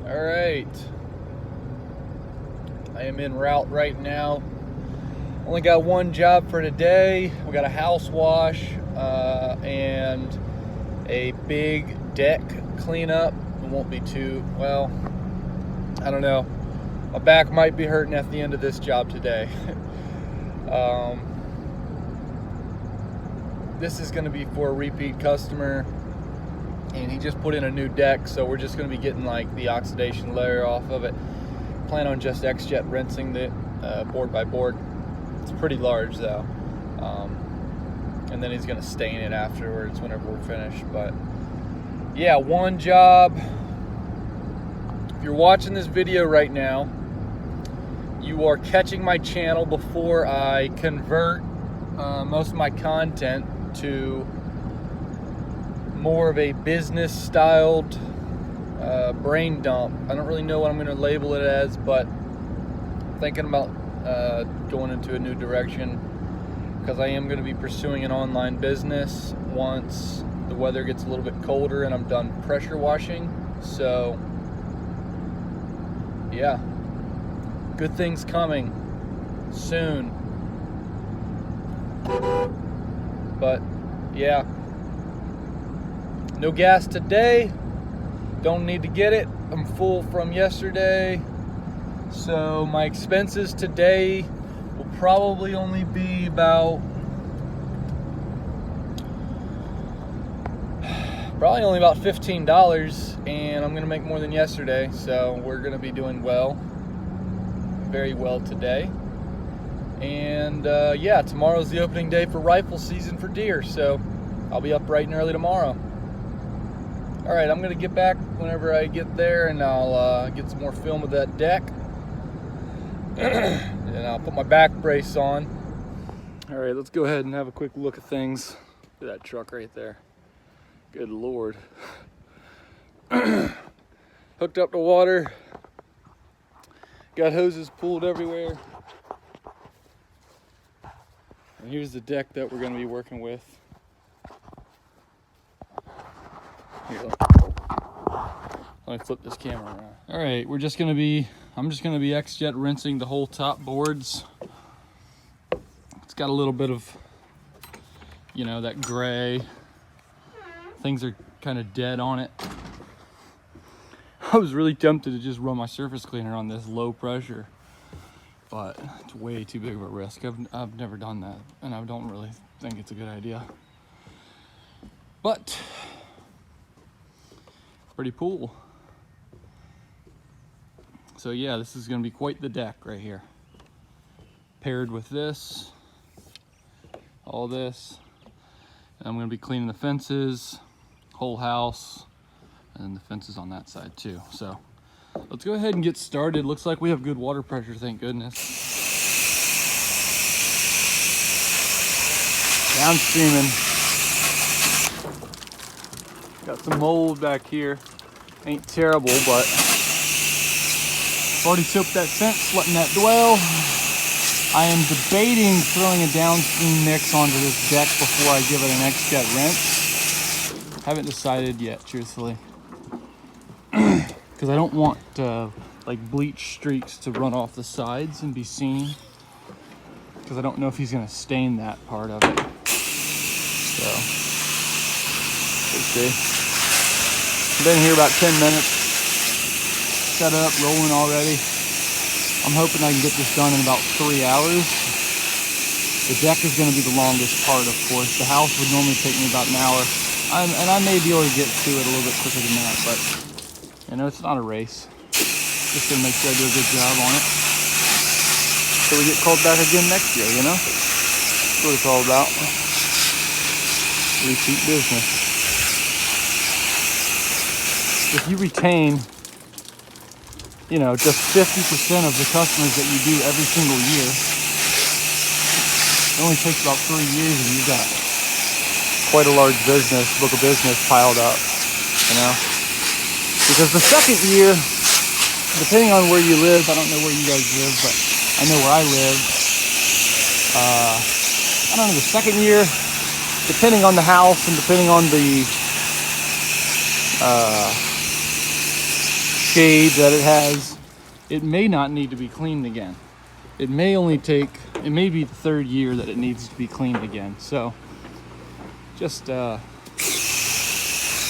All right. I am en route right now. Only got one job for today. We got a house wash and a big deck cleanup. It won't be too, well, I don't know. My back might be hurting at the end of this job today. This is going to be for a repeat customer, and he just put in a new deck, so we're just going to be getting like the oxidation layer off of it. Plan on just X-Jet rinsing it board by board. It's pretty large though, and then he's going to stain it afterwards whenever we're finished. But yeah, one job. If you're watching this video right now, you are catching my channel before I convert most of my content to more of a business styled brain dump. I don't really know what I'm going to label it as, but I'm thinking about going into a new direction, because I am going to be pursuing an online business once the weather gets a little bit colder and I'm done pressure washing. So yeah, good things coming soon. But yeah, no gas today. Don't need to get it. I'm full from yesterday. So my expenses today will probably only be about $15, and I'm gonna make more than yesterday, so we're gonna be doing well, very well today. And yeah, tomorrow's the opening day for rifle season for deer, so I'll be up bright and early tomorrow. All right, I'm gonna get back whenever I get there, and I'll get some more film of that deck, and I'll put my back brace on. All right, let's go ahead and have a quick look at things. Look at that truck right there. Good Lord. Hooked up to water. Got hoses pulled everywhere. And here's the deck that we're going to be working with. Here, let me flip this camera around. All right, I'm just going to be X-Jet rinsing the whole top boards. It's got a little bit of, you know, that gray. Things are kind of dead on it. I was really tempted to just run my surface cleaner on this low pressure, but it's way too big of a risk. I've never done that, and I don't really think it's a good idea. But pretty cool. So yeah, this is going to be quite the deck right here. Paired with this, all this, and I'm going to be cleaning the fences, whole house, and the fences on that side too. So let's go ahead and get started. Looks like we have good water pressure, thank goodness. Downstreaming. Got some mold back here. Ain't terrible, but already soaked that fence, letting that dwell. I am debating throwing a downstream mix onto this deck before I give it an X-Jet rinse. Haven't decided yet, truthfully, because I don't want like bleach streaks to run off the sides and be seen, because I don't know if he's going to stain that part of it. So we'll see. Been here about 10 minutes, set up, rolling already. I'm hoping I can get this done in about 3 hours. The deck is going to be the longest part, of course. The house would normally take me about an hour. And I may be able to get to it a little bit quicker than that, but you know, it's not a race. Just to make sure I do a good job on it, so we get called back again next year, you know? That's what it's all about. Repeat business. If you retain, you know, just 50% of the customers that you do every single year, it only takes about 3 years and you've got quite a large book of business piled up, you know? Because the second year, depending on where you live, I don't know where you guys live, but I know where I live. I don't know, the second year, depending on the house and depending on the shade that it has, it may not need to be cleaned again. It may be the third year that it needs to be cleaned again. So just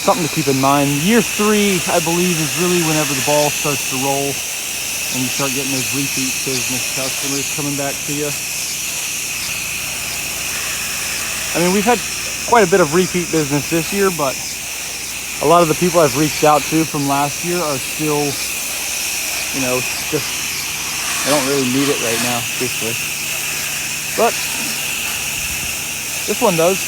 something to keep in mind. Year 3, I believe, is really whenever the ball starts to roll and you start getting those repeat business customers coming back to you. I mean, we've had quite a bit of repeat business this year, but a lot of the people I've reached out to from last year are still, you know, just, I don't really need it right now, truthfully. But this one does.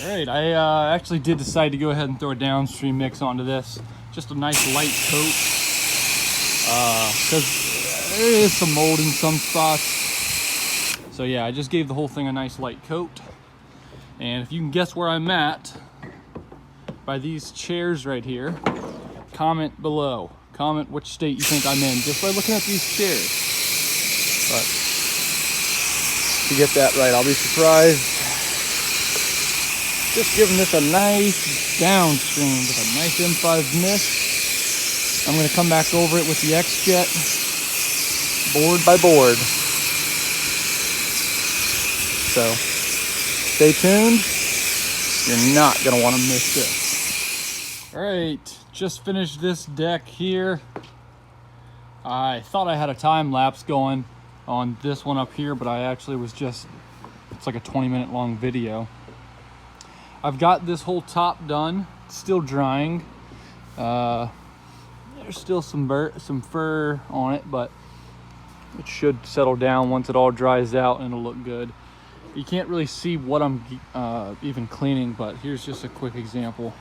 All right, I actually did decide to go ahead and throw a downstream mix onto this. Just a nice light coat, because there is some mold in some spots. So yeah, I just gave the whole thing a nice light coat. And if you can guess where I'm at by these chairs right here, comment below. Comment which state you think I'm in just by looking at these chairs. But to get that right, I'll be surprised. Just giving this a nice downstream with a nice M5 mist. I'm going to come back over it with the X-Jet, board by board. So stay tuned. You're not going to want to miss this. All right, just finished this deck here. I thought I had a time lapse going on this one up here, but I actually was just, it's like a 20-minute long video. I've got this whole top done, it's still drying. There's still some fur on it, but it should settle down once it all dries out and it'll look good. You can't really see what I'm even cleaning, but here's just a quick example.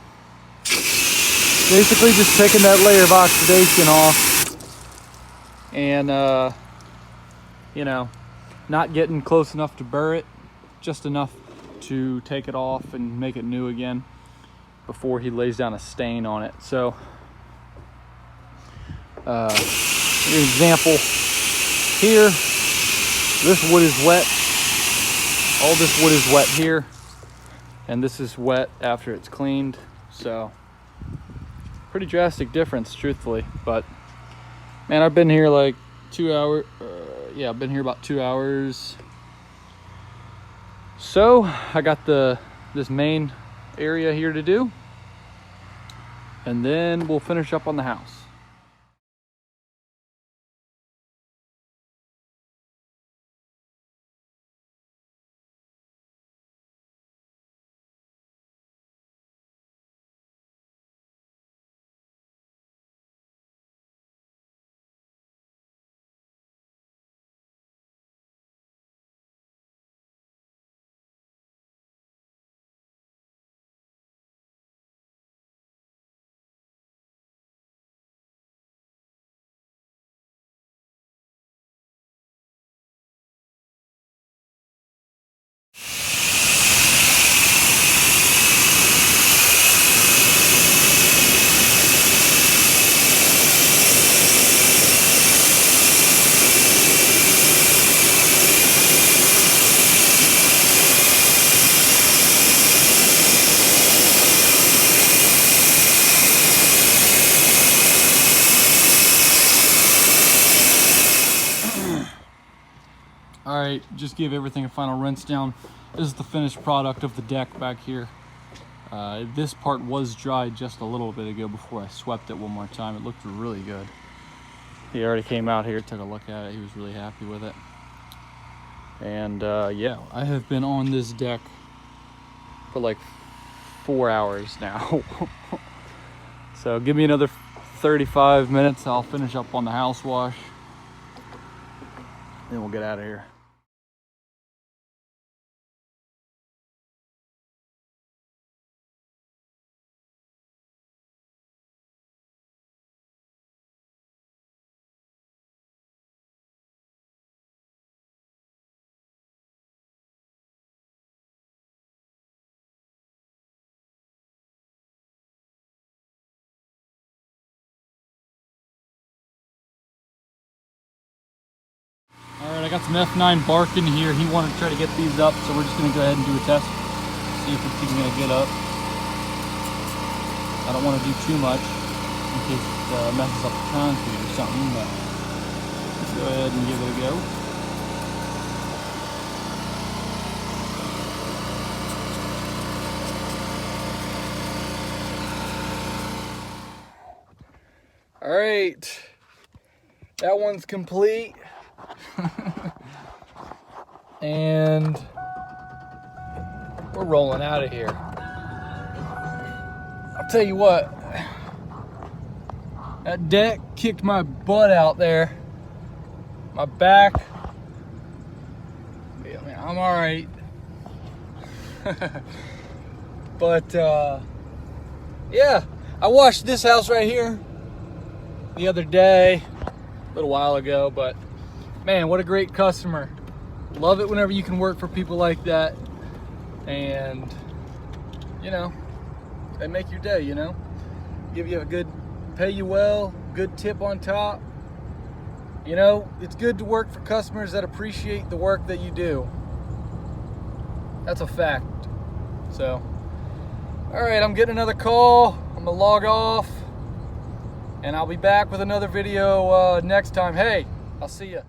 Basically just taking that layer of oxidation off and, you know, not getting close enough to burr it, just enough to take it off and make it new again before he lays down a stain on it. So, an example here, this wood is wet. All this wood is wet here, and this is wet after it's cleaned. So, pretty drastic difference, truthfully. But man, I've been here like 2 hours. Yeah, I've been here about 2 hours. So I got this main area here to do, and then we'll finish up on the house. All right, just give everything a final rinse down. This is the finished product of the deck back here. This part was dried just a little bit ago before I swept it one more time. It looked really good. He already came out here, took a look at it. He was really happy with it. And yeah, I have been on this deck for like 4 hours now. So give me another 35 minutes. I'll finish up on the house wash. Then we'll get out of here. Alright, I got some F9 bark in here. He wanted to try to get these up, so we're just going to go ahead and do a test. See if it's even going to get up. I don't want to do too much in case it messes up the concrete or something, but let's go ahead and give it a go. All right, that one's complete. And we're rolling out of here. I'll tell you what, that deck kicked my butt out there. My back, I mean, I'm all right. But yeah, I washed this house right here the other day, a little while ago, but man, what a great customer. Love it whenever you can work for people like that, and you know, they make your day, you know, give you a good, pay you well, good tip on top. You know, it's good to work for customers that appreciate the work that you do. That's a fact. So, all right, I'm getting another call. I'm gonna log off, and I'll be back with another video next time. Hey, I'll see ya.